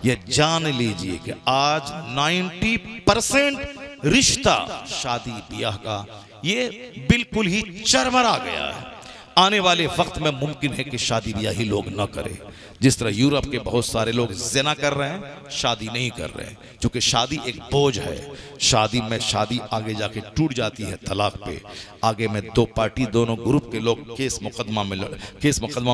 ये जान लीजिए कि आज 90% रिश्ता शादी ब्याह का ये बिल्कुल ही चरमरा गया है। आने वाले वक्त में मुमकिन है कि शादी ब्याह ही लोग न करें। जिस तरह यूरोप के बहुत सारे लोग ज़िना कर रहे हैं, शादी नहीं कर रहे हैं, क्योंकि शादी एक बोझ है। शादी आगे जाके टूट जाती है तलाक पे। आगे में दो पार्टी, दोनों ग्रुप के लोग केस मुकदमा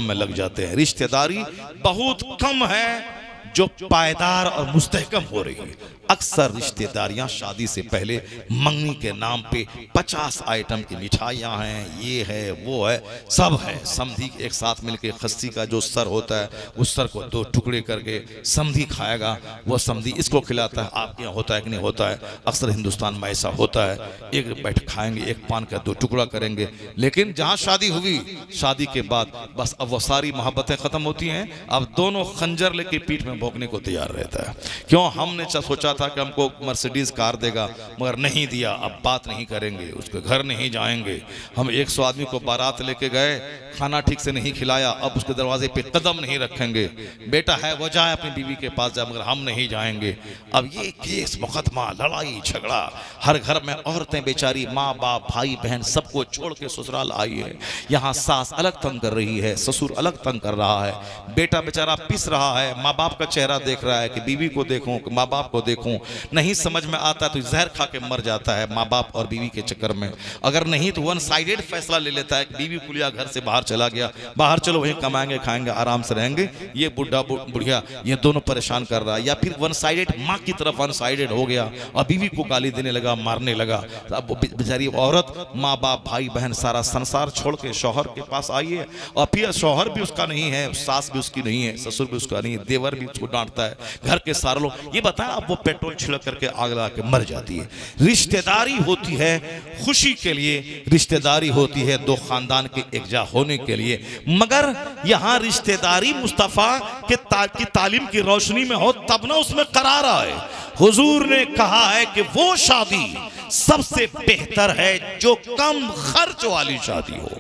में लग जाते हैं। रिश्तेदारी बहुत कम है जो पायदार और मुस्तहकम हो रही है। अक्सर रिश्तेदारियां शादी से पहले मंगनी के नाम पे 50 आइटम की मिठाइयां हैं, ये है वो है, सब है। समधी एक साथ मिलके खस्सी का जो सर होता है उस सर को 2 टुकड़े करके समधी खाएगा, वो समधी इसको खिलाता है। आपके यहाँ होता है कि नहीं होता है? अक्सर हिंदुस्तान में ऐसा होता है। एक बैठ खाएंगे, एक पान का 2 टुकड़ा करेंगे। लेकिन जहाँ शादी हुई, शादी के बाद बस अब वो सारी मोहब्बतें खत्म होती हैं। अब दोनों खंजर लेके पीठ में भोंकने को तैयार रहता है। क्यों? हमने सोचा था कि हमको मर्सिडीज कार देगा, मगर नहीं दिया। अब बात नहीं करेंगे, उसके घर नहीं जाएंगे। हम 100 आदमी को बारात लेके गए, खाना ठीक से नहीं खिलाया, अब उसके दरवाजे पे कदम नहीं रखेंगे। बेटा है वो जाए अपनी बीवी के पास जाए, मगर हम नहीं जाएंगे। अब ये केस मुकदमा, लड़ाई झगड़ा, हर घर में औरतें बेचारी माँ बाप भाई बहन सबको छोड़ के ससुराल आई है। यहाँ सास अलग तंग कर रही है, ससुर अलग तंग कर रहा है, बेटा बेचारा पिस रहा है, माँ बाप का चेहरा देख रहा है कि बीवी को देखूं कि माँ बाप को देखूं। नहीं समझ में आता तो जहर खा के मर जाता है माँ बाप और बीवी के चक्कर में। अगर नहीं तो 1 साइडेड फैसला ले लेता है कि बीवी कुलिया घर से बाहर चला गया, बाहर चलो वहीं कमाएंगे खाएंगे आराम से रहेंगे, ये बुढ़ा बुढ़िया ये दोनों परेशान कर रहा है। या फिर 1 साइडेड माँ की तरफ 1 साइडेड हो गया और बीवी को गाली देने लगा, मारने लगा। तो अब बेचारी औरत माँ बाप भाई बहन सारा संसार छोड़ के शौहर के पास आई है, और फिर शौहर भी उसका नहीं है, सास भी उसकी नहीं है, ससुर भी उसका नहीं है, देवर भी उसको डांटता है, घर के सारे लोग। ये बताया अब वो पेट्रोल छिड़क करके आग लगा के मर जाती है। रिश्तेदारी होती है खुशी के लिए, रिश्तेदारी होती है 2 खानदान के एकजा होने के लिए। मगर यहाँ रिश्तेदारी मुस्तफा के की तालीम की रोशनी में हो तब ना उसमें करार आए। हुजूर ने कहा है कि वो शादी सबसे बेहतर है जो कम खर्च वाली शादी हो।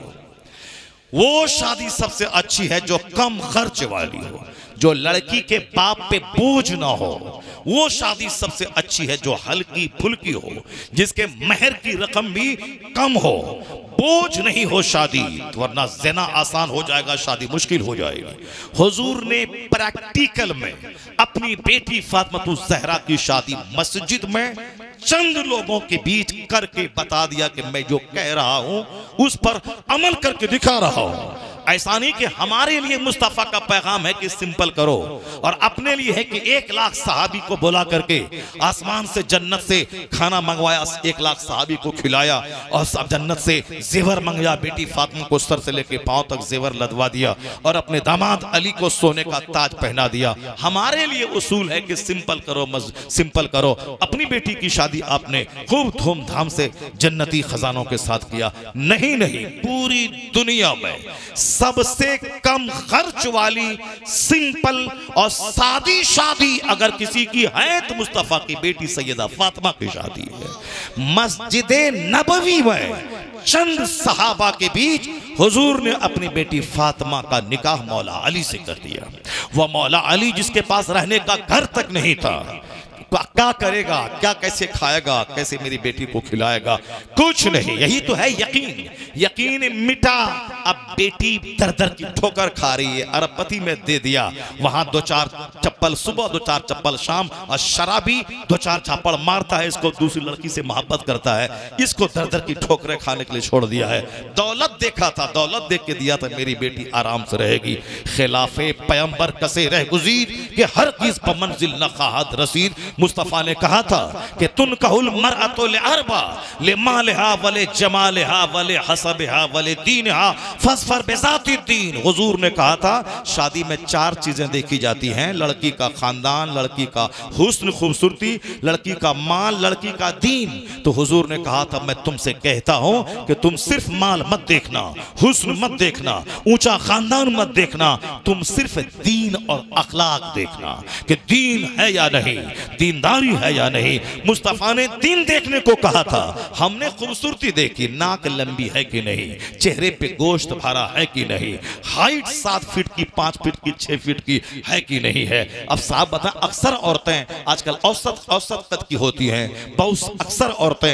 वो शादी सबसे अच्छी है जो कम खर्च वाली हो, जो लड़की के बाप पे बोझ ना हो। वो शादी सबसे अच्छी है जो हल्की फुल्की हो, जिसके महर की रकम भी कम हो, बोझ नहीं हो शादी, वरना ज़िना आसान हो जाएगा, शादी मुश्किल हो जाएगी। हुजूर ने प्रैक्टिकल में अपनी बेटी फातिमा ज़हरा की शादी मस्जिद में चंद लोगों के बीच करके बता दिया कि मैं जो कह रहा हूं उस पर अमल करके दिखा रहा हूं। ऐसा नहीं कि हमारे लिए मुस्तफा का पैगाम है कि सिंपल करो, और अपने लिए है कि 1 लाख सहाबी को बुला करके आसमान से जन्नत से खाना मंगवाया, 1 लाख सहाबी को खिलाया, और सब जन्नत से जेवर मंगवाया। बेटी फातिमा को सर से लेके पांव तक जेवर लदवा दिया और अपने दामाद अली को सोने का ताज पहना दिया। हमारे लिए उसूल है कि सिंपल करो, सिंपल करो। अपनी बेटी की शादी आपने खूब धूमधाम से जन्नती खजानों के साथ किया। नहीं, पूरी दुनिया में सबसे कम खर्च वाली सिंपल और सादी शादी अगर किसी की है तो मुस्तफा की बेटी सैयदा फातिमा की शादी है। मस्जिद नबवी में चंद सहाबा के बीच हुजूर ने अपनी बेटी फातिमा का निकाह मौला अली से कर दिया। वह मौला अली जिसके पास रहने का घर तक नहीं था, क्या करेगा, क्या कैसे खाएगा, कैसे मेरी बेटी को खिलाएगा, कुछ नहीं। यही तो है यकीन मिटा। अब बेटी दर दर की ठोकर खा रही है, अरबपति में दे दिया, वहां 2-4 चप्पल सुबह 2-4 चप्पल शाम, और शराबी 2-4 चापड़ मारता है, इसको दूसरी लड़की से मोहब्बत करता है, इसको दर दर की ठोकरें खाने के लिए छोड़ दिया है। दौलत देखा था, दौलत देख के दिया था, मेरी बेटी आराम से रहेगी। खिलाफे पैगंबर कसे रह गुजीर के हर चीज पर मंजिल न खाहत रसीद। मुस्तफा ने कहा था कि तुन कहूल मरअतु लिअरबा लिमालिहा वले जमालिहा वले हसबिहा वले दीनहा फस्फर बिज़ाति दीन। हुजूर ने कहा था शादी में 4 चीजें देखी जाती हैं, लड़की का खानदान, लड़की का हुस्न खूबसूरती, लड़की का माल, लड़की का दीन। तो हुजूर ने कहा था मैं तुमसे कहता हूं कि तुम सिर्फ माल मत देखना, हुस्न मत देखना, ऊंचा खानदान मत देखना, तुम सिर्फ दीन और अखलाक देखना कि दीन है या नहीं। दीनदारी है या नहीं। मुस्तफ़ा ने दीन देखने को कहा था, हमने खूबसूरती देखी, नाक लंबी है कि नहीं, चेहरे पे गोश्त भरा है कि नहीं, हाइट 7 फीट की, 5 फीट की, 6 फीट की है कि नहीं है। अब साहब बता, अक्सर औरतें आजकल औसत कद की होती हैं, बहुत अक्सर औरतें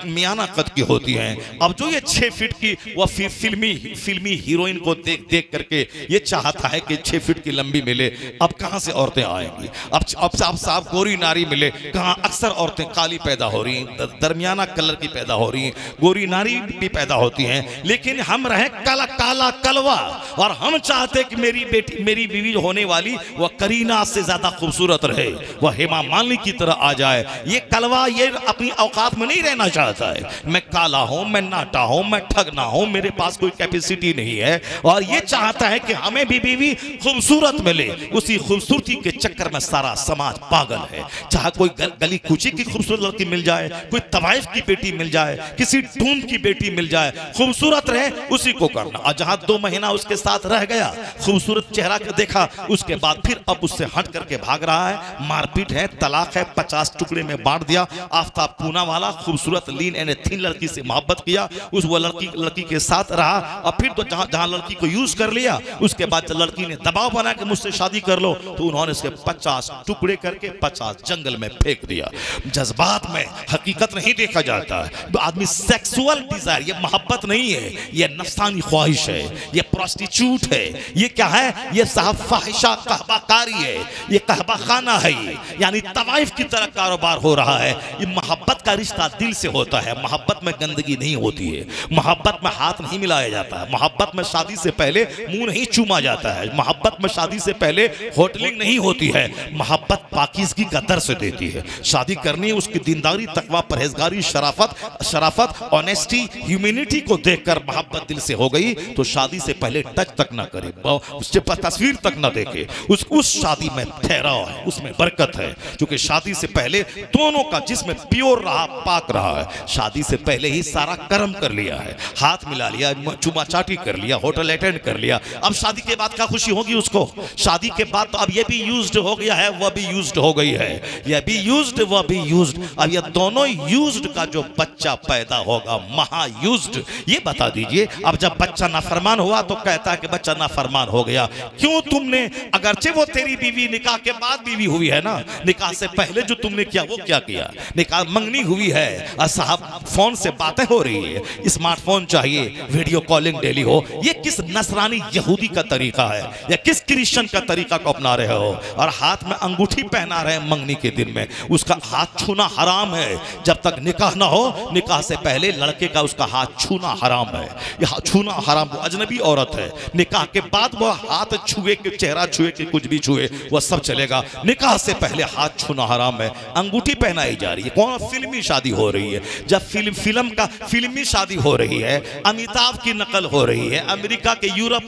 मियाना कद की होती हैं। अब जो ये 6 फीट की वह फिल्मी हीरोइन को देख करके ये चाहता है कि 6 फीट की लंबी मिले, अब कहां से औरतें आएंगी। अब साहब गोरी नारी मिले कहां। अक्सर औरतें काली पैदा हो रही हैं, दरमियाना कलर की पैदा हो रही हैं, गोरी नारी भी पैदा होती हैं, लेकिन हम रहे काला कलवा। और हम चाहते कि मेरी बेटी, मेरी बीवी होने वाली वह करीना से ज्यादा खूबसूरत रहे, वह हेमा मालिनी की तरह आ जाए। ये कलवा ये अपनी औकात में नहीं रहना चाहता है। मैं काला हूं, मैं नाटा हूं, मैं ठग ना हूं, मेरे पास कोई कैपेसिटी नहीं है, और ये चाहता है कि हमें भी बीवी खूबसूरत मिले। उसी खूबसूरती के चक्कर में सारा समाज पागल है। चाहे कोई गली कूची की खूबसूरत लड़की मिल जाए, कोई तवाइफ की बेटी मिल जाए, किसी ढूंढ की बेटी मिल जाए, खूबसूरत रहे उसी को करना। और जहां 2 महीना उसके साथ रह गया, खूबसूरत चेहरा के देखा, उसके बाद फिर अब उससे हट करके भाग रहा है। मारपीट है, तलाक है, 50 टुकड़े में बांट दिया। आफ्ताब पूना वाला खूबसूरत लीन एंड थिन लड़की से मोहब्बत किया, उस वो लड़की के साथ रहा, और फिर तो जहां लड़की को यूज कर लिया, उसके बाद जब लड़की ने दबाव बना के मुझसे शादी कर लो, तो उन्होंने उसके 50 टुकड़े करके 50 जंगल में फेंक दिया। जज्बात में हकीकत नहीं देखा जाता है। आदमी सेक्सुअल डिजायर, ये मोहब्बत नहीं है, ये नफ्सानी ख्वाहिश है, ये प्रोस्टिट्यूट है, ये क्या है, ये साहब फाहिशा कहबाकारी है, ये कहबा खाना है, यानी तवाइफ की तरह कारोबार हो रहा है। ये मोहब्बत का रिश्ता दिल से होता है, मोहब्बत में गंदगी नहीं होती है, मोहब्बत में हाथ नहीं मिलाया जाता है, मोहब्बत में शादी से पहले मुंह नहीं चूमा जाता है, मोहब्बत में शादी से पहले होटलिंग नहीं होती है। मोहब्बत पाकीज़गी का दर्स देती है। शादी करनी है, उसकी दीनदारी, तकवा, परहेजगारी, शराफत, ऑनेस्टी, ह्यूमैनिटी को देखकर मोहब्बत दिल से हो गई, तो शादी से पहले टच तक ना करे, उसके पास तस्वीर तक ना देखे, उस शादी में ठहराव है, उसमें बरकत है। क्योंकि शादी से पहले दोनों का जिस्म प्योर रहा, पाक रहा है। शादी से पहले ही सारा कर्म कर लिया है, हाथ मिला लिया, चुमा चाटी कर लिया, होटल अटेंड कर लिया। अब शादी के बाद क्या खुशी होगी उसको। शादी के बाद तो अब ये भी यूज्ड हो गया है, वह भी यूज्ड हो गई है, यह भी यूज्ड, वह भी यूज्ड। अब ये दोनों यूज्ड का जो बच्चा पैदा होगा, महा यूज्ड। ये बता दीजिए, अब जब बच्चा नाफरमान हुआ तो कहता है कि बच्चा नाफरमान हो गया। क्यों तुमने, अगरचे वो तेरी बीवी निकाह के बाद बीवी हुई है ना, निकाह से पहले जो तुमने किया वो क्या किया। निकाह मंगनी हुई है, और साहब फोन से बातें हो रही है, स्मार्टफोन चाहिए, वीडियो कॉलिंग डेली हो। ये किस नसरानी यहूदी का तरीका है, या किस क्रिश्चियन का तरीका को अपना रहे हो। और हाथ में अंगूठी पहना रहे मंगनी के दिन में, उसका हाथ छूना हराम है। जब तक निकाह ना हो, निकाह से पहले लड़के का उसका हाथ छूना हराम है, यह छूना हराम। वो अजनबी औरत है, निकाह के बाद वो हाथ छुए के, चेहरा छुए के, कुछ भी छुए वह सब चलेगा। निकाह से पहले हाथ छूना हराम है। अंगूठी पहनाई जा रही है, कौन फिल्मी शादी हो रही है। जब फिल्म का फिल्मी शादी हो रही है, अमिताभ की नकल हो रही है, अमेरिका के, यूरोप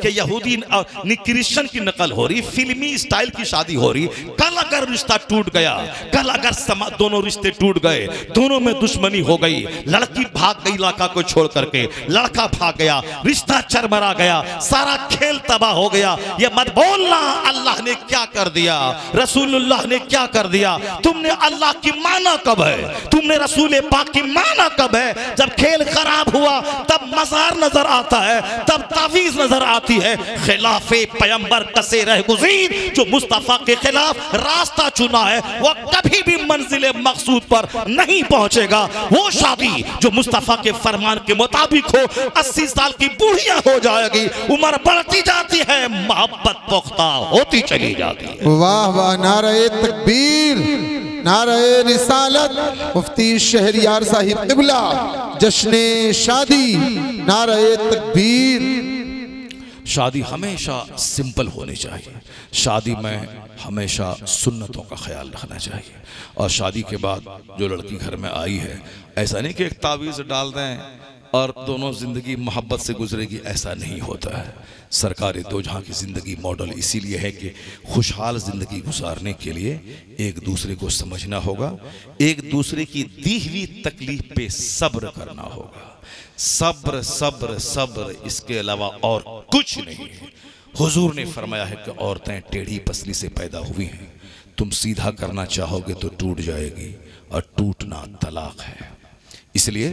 के यहूदी और क्रिश्चियन की नकल हो रही, फिल्मी स्टाइल की शादी हो रही। कल अगर रिश्ता टूट गया, कल अगर दोनों रिश्ते टूट गए, दोनों में दुश्मनी हो गई, लड़की भाग गई लड़का को छोड़ करके, लड़का भाग गया, रिश्ता चरमरा गया, सारा खेल तबाह हो गया। ये मत बोलना अल्लाह ने क्या कर दिया, रसूलुल्लाह ने क्या कर दिया। तुमने अल्लाह की माना कब है, तुमने रसूल पाक की माना कब है। जब खेल खराब हुआ तब मजार नजर आता है, तब तावीज नजर आती है। खिलाफे पैगंबर कसे रह गुज़ीर, जो मुस्तफा के खिलाफ रास्ता चुना है वो कभी भी मंजिल मकसूद पर नहीं पहुंचेगा। वो शादी जो मुस्तफा के फरमान के मुताबिक हो, 80 साल की बुढ़िया हो जाएगी, उम्र बढ़ती जाती है, मोहब्बत पुख्ता होती चली जाती है। वाह वाह, नारे तकबीर, नारे रिसालत, मुफ्ती शहरियार साहिब क़िबला, जश्ने शादी, नारे तकबीर। शादी हमेशा सिंपल होनी चाहिए, शादी में हमेशा सुन्नतों का ख्याल रखना चाहिए। और शादी के बाद जो लड़की घर में आई है, ऐसा नहीं कि एक तावीज़ डाल दें और दोनों ज़िंदगी मोहब्बत से गुजरेगी, ऐसा नहीं होता है। सरकार दो जहाँ की ज़िंदगी मॉडल इसीलिए है कि खुशहाल ज़िंदगी गुजारने के लिए एक दूसरे को समझना होगा, एक दूसरे की दी हुई तकलीफ पे सब्र करना होगा। सब्र सब्र सब्र, इसके अलावा और कुछ नहीं है। हुजूर ने फरमाया है कि औरतें टेढ़ी पसली से पैदा हुई हैं, तुम सीधा करना चाहोगे तो टूट जाएगी, और टूटना तलाक है। इसलिए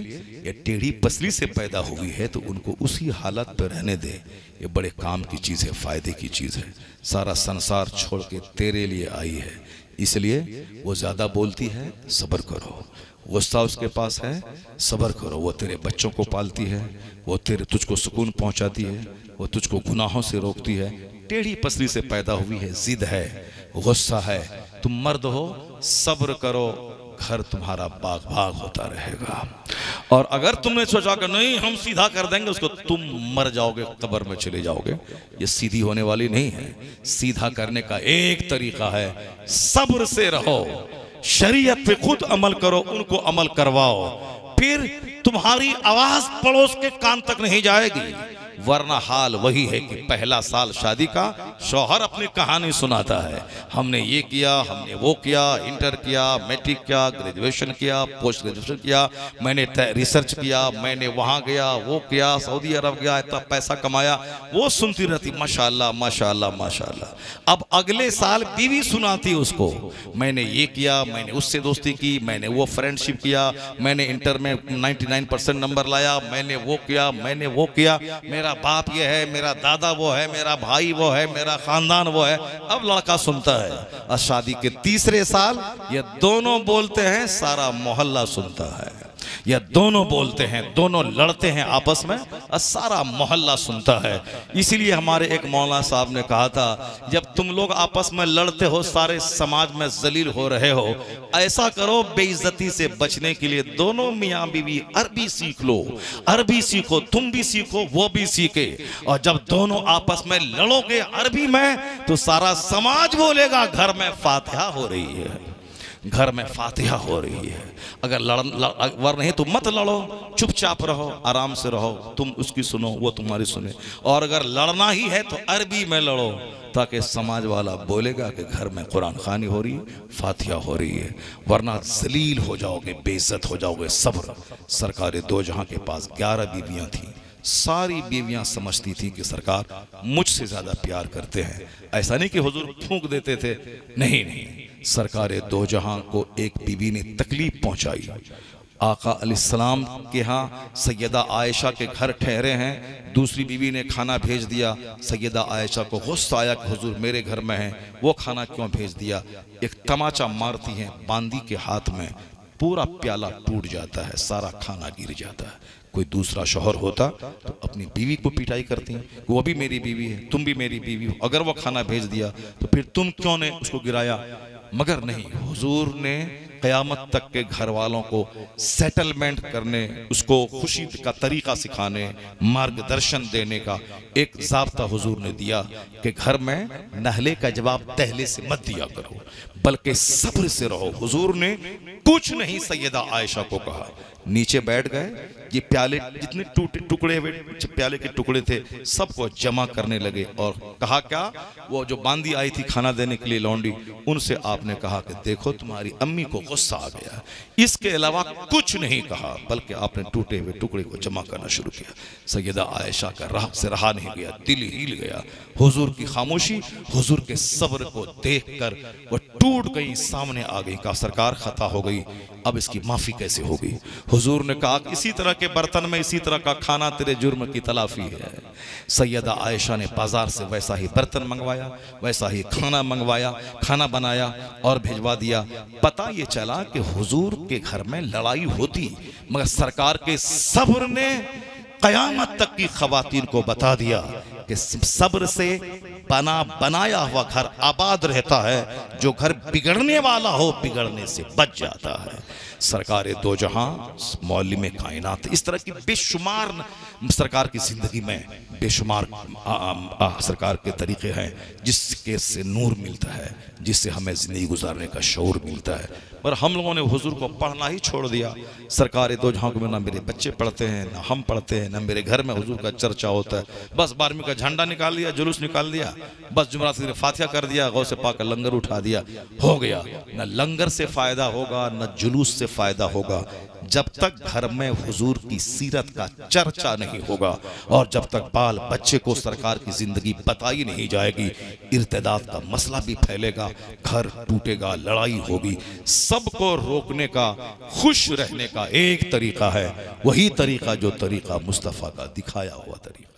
ये टेढ़ी पसली से पैदा हुई है तो उनको उसी हालत पर रहने दे। ये बड़े काम की चीज़ है, फ़ायदे की चीज़ है। सारा संसार छोड़ के तेरे लिए आई है, इसलिए वो ज़्यादा बोलती है, सब्र करो। गुस्सा उसके पास है, सब्र करो। वो तेरे बच्चों को पालती है, वो तुझको सुकून पहुंचाती है, वो तुझको गुनाहों से रोकती है। टेढ़ी पसली से पैदा हुई है, जिद है, गुस्सा है। तुम मर्द हो, सब्र करो, घर तुम्हारा बाग बाग होता रहेगा। और अगर तुमने सोचा कि नहीं हम सीधा कर देंगे उसको, तुम मर जाओगे, कब्र में चले जाओगे। ये सीधी होने वाली नहीं है। सीधा करने का एक तरीका है, सब्र से रहो, शरीयत पे खुद अमल करो, उनको अमल करवाओ, फिर तुम्हारी आवाज पड़ोस के कान तक नहीं जाएगी। वरना हाल वही है कि पहला साल शादी का शौहर अपनी कहानी सुनाता है, हमने ये किया, हमने वो किया, इंटर किया, मैट्रिक किया, ग्रेजुएशन किया, पोस्ट ग्रेजुएशन किया, मैंने रिसर्च किया, मैंने वहाँ गया, वो किया, सऊदी अरब गया, इतना पैसा कमाया। वो सुनती रहती माशाल्लाह माशाल्लाह माशाल्लाह। अब अगले साल बीवी सुनाती उसको, मैंने ये किया, मैंने उससे दोस्ती की, मैंने वो फ्रेंडशिप किया, मैंने इंटर में 99% नंबर लाया, मैंने वो किया, मैंने वो किया, मेरा बाप ये है, मेरा दादा वो है, मेरा भाई वो है, मेरा खानदान वो है। अब लड़का सुनता है। और शादी के तीसरे साल ये दोनों बोलते हैं, सारा मोहल्ला सुनता है। ये दोनों बोलते हैं, दोनों लड़ते हैं आपस में, और सारा मोहल्ला सुनता है। इसीलिए हमारे एक मौलाना साहब ने कहा था, जब तुम लोग आपस में लड़ते हो, सारे समाज में जलील हो रहे हो, ऐसा करो बेइज्जती से बचने के लिए दोनों मियाँ बीवी अरबी सीख लो, अरबी सीखो, तुम भी सीखो, वो भी सीखे। और जब दोनों आपस में लड़ोगे अरबी में, तो सारा समाज बोलेगा घर में फातिहा हो रही है, घर में फातिहा हो रही है। अगर वर नहीं तो मत लड़ो, चुपचाप रहो, आराम से रहो, तुम उसकी सुनो, वो तुम्हारी सुने। और अगर लड़ना ही है तो अरबी में लड़ो, ताकि समाज वाला बोलेगा कि घर में कुरान खानी हो रही है, फातिहा हो रही है। वरना जलील हो जाओगे, बेइज्जत हो जाओगे। सब्र। सरकार दो जहां के पास 11 बीवियां थी। सारी बीवियां समझती थी कि सरकार मुझसे ज्यादा प्यार करते हैं। ऐसा नहीं कि हुजूर फूंक देते थे, नहीं नहीं, सरकार दो जहां को एक बीवी ने तकलीफ पहुंचाई। आका अलैहिस्सलाम के यहाँ सैयदा आयशा के घर ठहरे हैं, दूसरी बीवी ने खाना भेज दिया। सैयदा आयशा को गुस्सा आया कि हुजूर मेरे घर में हैं, वो खाना क्यों भेज दिया। एक तमाचा मारती हैं बांदी के हाथ में, पूरा प्याला टूट जाता है, सारा खाना गिर जाता है। कोई दूसरा शौहर होता तो अपनी बीवी को पिटाई करती हैं, वो भी मेरी बीवी है, तुम भी मेरी बीवी हो, अगर वो खाना भेज दिया तो फिर तुम क्यों ने उसको गिराया। मगर नहीं, हुजूर ने क़यामत तक के घर वालों को सेटलमेंट करने, उसको खुशी का तरीका सिखाने, मार्गदर्शन देने का एक ज़ाब्ता हुजूर ने दिया कि घर में नहले का जवाब पहले से मत दिया करो, बल्कि सब्र से रहो। हुजूर ने कुछ नहीं सैयदा आयशा को कहा, नीचे बैठ गए, ये प्याले जितने टुकड़े हुए प्याले के टुकड़े थे सबको जमा करने लगे और कहा क्या, वो जो बांदी आई थी खाना देने के लिए लौंडी, उनसे आपने कहा कि देखो तुम्हारी अम्मी को गुस्सा आ गया। इसके अलावा कुछ नहीं कहा, बल्कि आपने टूटे हुए टुकड़े को जमा करना शुरू किया। सैयदा आयशा का राह से रहा नहीं गया, दिल हिल गया। हुजूर की खामोशी, हुजूर के सब्र को देखकर वो टूट गई, सामने आ गई। कहा सरकार खता हो गई, अब इसकी माफी कैसे होगी। हुजूर ने कहा इसी तरह के बर्तन में इसी तरह का खाना तेरे जुर्म की तलाफी है। सैयदा आयशा ने बाजार से वैसा ही बर्तन मंगवाया, वैसा ही खाना मंगवाया, खाना बनाया और भिजवा दिया। पता ये चला कि हुजूर के घर में लड़ाई होती, मगर सरकार के सब्र ने कयामत तक की खवातीन को बता दिया कि सब्र से बनाया हुआ घर आबाद रहता है, जो घर बिगड़ने वाला हो बिगड़ने से बच जाता है। सरकार दो जहां मौलिम कायनात, इस तरह की बेशुमार सरकार की जिंदगी में बेशुमार सरकार के तरीके हैं जिसके से नूर मिलता है, जिससे हमें जिंदगी गुजारने का शऊर मिलता है। पर हम लोगों ने हुजूर को पढ़ना ही छोड़ दिया। सरकार दो जहां को ना मेरे बच्चे पढ़ते हैं, ना हम पढ़ते हैं, ना मेरे घर में हुजूर का चर्चा होता है। बस 12वीं का झंडा निकाल दिया, जुलूस निकाल दिया, बस जुमरात की फातिहा कर दिया, गौ से पाक लंगर उठा दिया, हो गया। न लंगर से फायदा होगा, न जुलूस से फायदा होगा। जब तक घर में हुजूर की सीरत का चर्चा नहीं होगा और जब तक बाल बच्चे को सरकार की जिंदगी बताई नहीं जाएगी, इर्तिदाद का मसला भी फैलेगा, घर टूटेगा, लड़ाई होगी। सबको रोकने का, खुश रहने का एक तरीका है, वही तरीका जो तरीका मुस्तफ़ा का दिखाया हुआ तरीका।